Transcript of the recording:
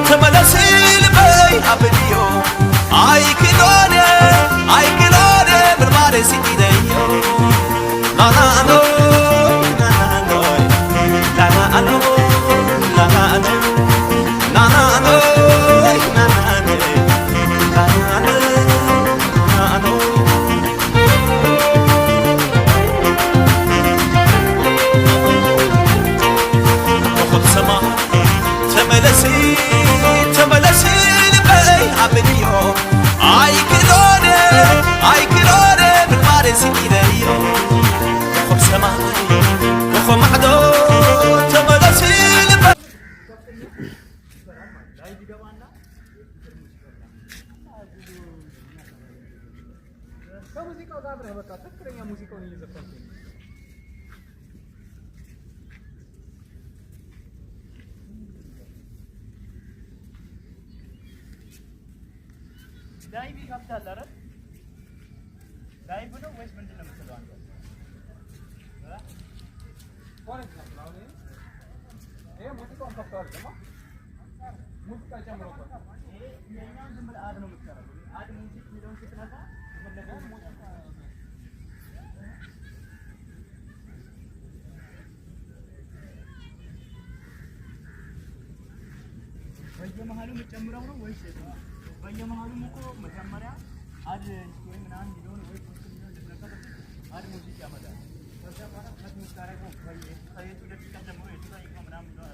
تملسي لبي أبديو أي كلوني بالماري سيديو لا لا نو لا نو لا نو لا نو لا نو تملسي لبي أبنيو أي كلوني بالماري سيديو وخم سماي وخم عدو تملسي لبي ከሙዚቃው ጋር አብረህ በቃ ትክክለኛ ሙዚቃውን እየዘፈንክ ዳይቪ ከፍታለህ አይደል? ዳይቭ ነው ወይስ ምንድን ነው የምትለው አንተ? ኮሬክት ነው አሁን ይሄ ሙዚቃውን ከፍተዋል ደግሞ ሙዚቃ ጨምሮበት ይሄ የኛውን ዝም ብለህ አድ ነው የምትሰራው አድ ሙዚቃ የሚለውን ስትነካ በየመሃሉ የምትጨምረው ነው ወይስ በየመሃሉም እኮ መጀመሪያ አድ ወይ ምናምን ቢሆን ወይ አድ ሙዚቃ ያመጣል ከዛ በኋላ ከት የምታረገው ከየቱ ደቂቃ ጀምሮ የቱ ደቂቃ ምናምን ነው